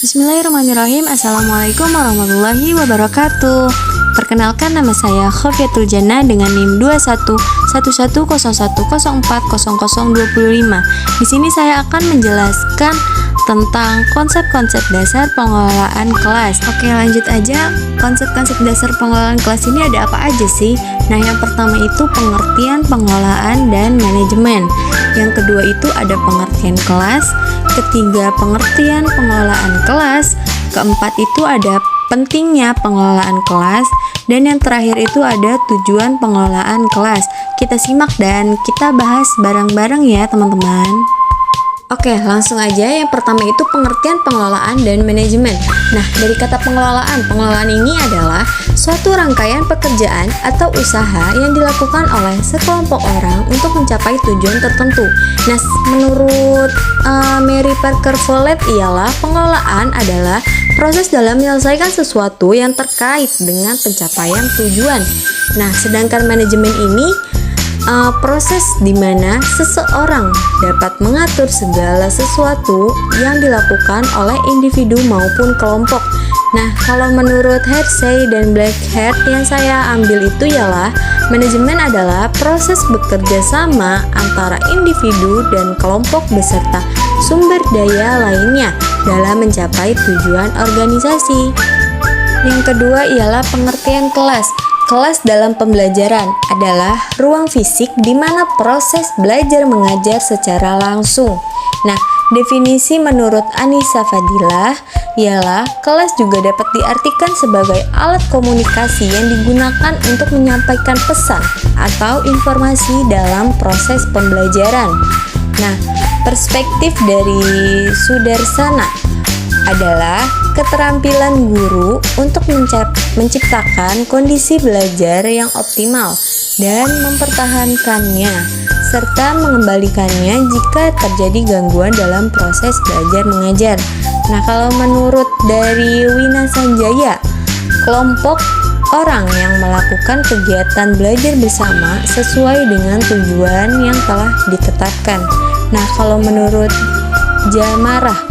Bismillahirrahmanirrahim. Assalamualaikum warahmatullahi wabarakatuh. Perkenalkan, nama saya Khofiatul Jannah dengan NIM 211101040025. Di sini saya akan menjelaskan tentang konsep-konsep dasar pengelolaan kelas. Oke, lanjut aja. Konsep-konsep dasar pengelolaan kelas ini ada apa aja sih? Nah, yang pertama itu pengertian, pengelolaan, dan manajemen. Yang kedua itu ada pengertian kelas. Ketiga, pengertian pengelolaan kelas. Keempat itu ada pentingnya pengelolaan kelas. Dan yang terakhir itu ada tujuan pengelolaan kelas. Kita simak dan kita bahas bareng-bareng ya teman-teman. Oke, langsung aja. Yang pertama itu pengertian pengelolaan dan manajemen. Nah, dari kata pengelolaan ini adalah suatu rangkaian pekerjaan atau usaha yang dilakukan oleh sekelompok orang untuk mencapai tujuan tertentu. Nah, menurut Mary Parker Follett ialah pengelolaan adalah proses dalam menyelesaikan sesuatu yang terkait dengan pencapaian tujuan. Nah, sedangkan manajemen ini proses di mana seseorang dapat mengatur segala sesuatu yang dilakukan oleh individu maupun kelompok. Nah, kalau menurut Hersey dan Blackhead yang saya ambil itu ialah manajemen adalah proses bekerja sama antara individu dan kelompok beserta sumber daya lainnya dalam mencapai tujuan organisasi. Yang kedua ialah pengertian kelas. Kelas dalam pembelajaran adalah ruang fisik di mana proses belajar mengajar secara langsung. Nah, definisi menurut Anissa Fadilah ialah kelas juga dapat diartikan sebagai alat komunikasi yang digunakan untuk menyampaikan pesan atau informasi dalam proses pembelajaran. Nah, perspektif dari Sudarsana adalah keterampilan guru untuk menciptakan kondisi belajar yang optimal dan mempertahankannya serta mengembalikannya jika terjadi gangguan dalam proses belajar mengajar. Nah, kalau menurut dari Wina Sanjaya, kelompok orang yang melakukan kegiatan belajar bersama sesuai dengan tujuan yang telah ditetapkan. Nah, kalau menurut Jamarah,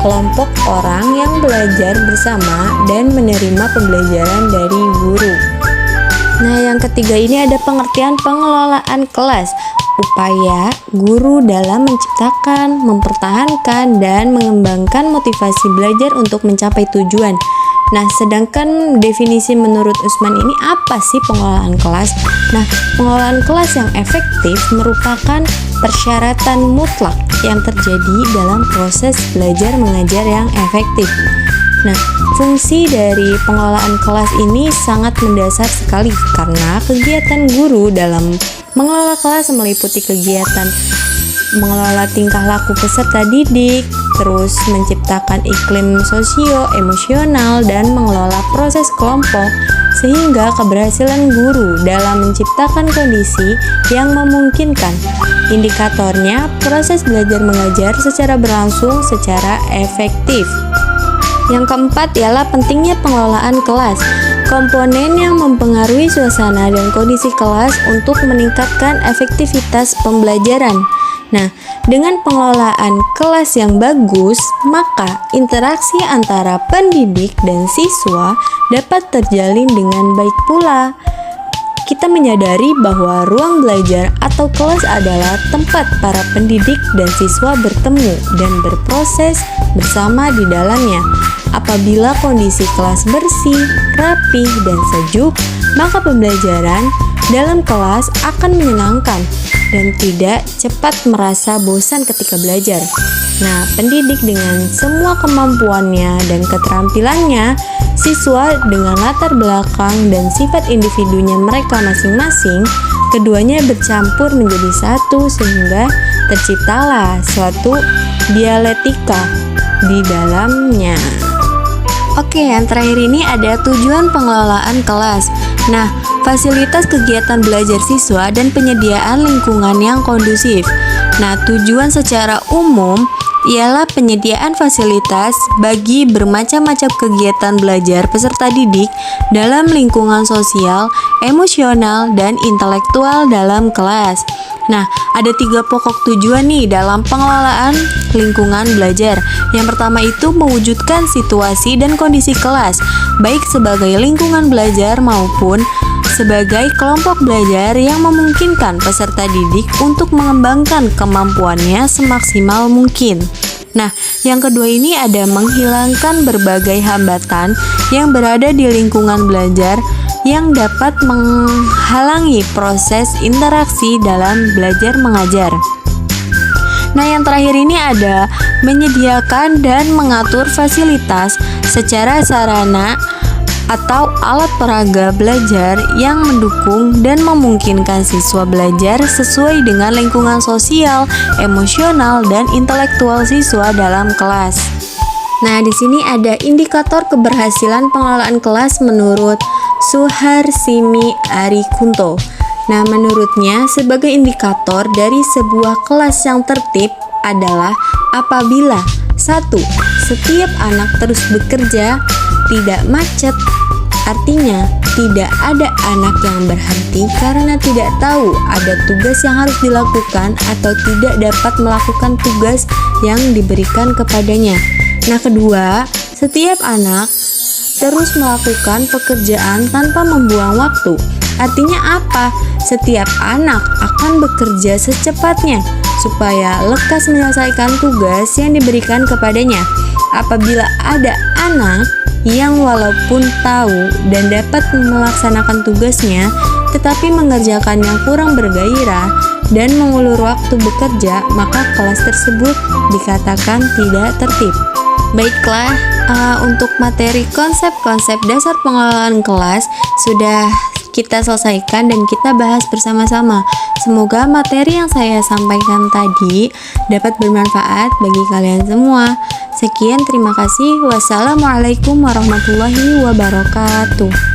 kelompok orang yang belajar bersama dan menerima pembelajaran dari guru. Nah, yang ketiga ini ada pengertian pengelolaan kelas. Upaya guru dalam menciptakan, mempertahankan, dan mengembangkan motivasi belajar untuk mencapai tujuan. Nah, sedangkan definisi menurut Usman ini apa sih pengelolaan kelas? Nah, pengelolaan kelas yang efektif merupakan persyaratan mutlak yang terjadi dalam proses belajar mengajar yang efektif. Nah, fungsi dari pengelolaan kelas ini sangat mendasar sekali karena kegiatan guru dalam mengelola kelas meliputi kegiatan mengelola tingkah laku peserta didik, terus menciptakan iklim sosio-emosional dan mengelola proses kelompok sehingga keberhasilan guru dalam menciptakan kondisi yang memungkinkan. Indikatornya, proses belajar mengajar secara berlangsung secara efektif. Yang keempat ialah pentingnya pengelolaan kelas. Komponen yang mempengaruhi suasana dan kondisi kelas untuk meningkatkan efektivitas pembelajaran. Nah, dengan pengelolaan kelas yang bagus, maka interaksi antara pendidik dan siswa dapat terjalin dengan baik pula. Kita menyadari bahwa ruang belajar atau kelas adalah tempat para pendidik dan siswa bertemu dan berproses bersama di dalamnya. Apabila kondisi kelas bersih, rapih, dan sejuk, maka pembelajaran dalam kelas akan menyenangkan dan tidak cepat merasa bosan ketika belajar. Nah, pendidik dengan semua kemampuannya dan keterampilannya, siswa dengan latar belakang dan sifat individunya mereka masing-masing, keduanya bercampur menjadi satu sehingga terciptalah suatu dialektika di dalamnya. Oke, yang terakhir ini ada tujuan pengelolaan kelas. Nah, fasilitas kegiatan belajar siswa dan penyediaan lingkungan yang kondusif. Nah, tujuan secara umum ialah penyediaan fasilitas bagi bermacam-macam kegiatan belajar peserta didik dalam lingkungan sosial, emosional, dan intelektual dalam kelas. Nah, ada 3 pokok tujuan nih dalam pengelolaan lingkungan belajar. Yang pertama itu mewujudkan situasi dan kondisi kelas, baik sebagai lingkungan belajar maupun sebagai kelompok belajar yang memungkinkan peserta didik untuk mengembangkan kemampuannya semaksimal mungkin. Nah, yang kedua ini ada menghilangkan berbagai hambatan yang berada di lingkungan belajar yang dapat menghalangi proses interaksi dalam belajar mengajar. Nah, yang terakhir ini ada menyediakan dan mengatur fasilitas secara sarana atau alat peraga belajar yang mendukung dan memungkinkan siswa belajar sesuai dengan lingkungan sosial, emosional, dan intelektual siswa dalam kelas. Nah, di sini ada indikator keberhasilan pengelolaan kelas menurut Suharsimi Arikunto. Nah, menurutnya sebagai indikator dari sebuah kelas yang tertib adalah apabila 1. Setiap anak terus bekerja, tidak macet. Artinya, tidak ada anak yang berhenti karena tidak tahu ada tugas yang harus dilakukan atau tidak dapat melakukan tugas yang diberikan kepadanya. Nah, kedua, setiap anak terus melakukan pekerjaan tanpa membuang waktu. Artinya apa? Setiap anak akan bekerja secepatnya supaya lekas menyelesaikan tugas yang diberikan kepadanya. Apabila ada anak yang walaupun tahu dan dapat melaksanakan tugasnya tetapi mengerjakan yang kurang bergairah dan mengulur waktu bekerja, maka kelas tersebut dikatakan tidak tertib. Baiklah, untuk materi konsep-konsep dasar pengelolaan kelas sudah kita selesaikan dan kita bahas bersama-sama. Semoga materi yang saya sampaikan tadi dapat bermanfaat bagi kalian semua. Sekian, terima kasih. Wassalamualaikum warahmatullahi wabarakatuh.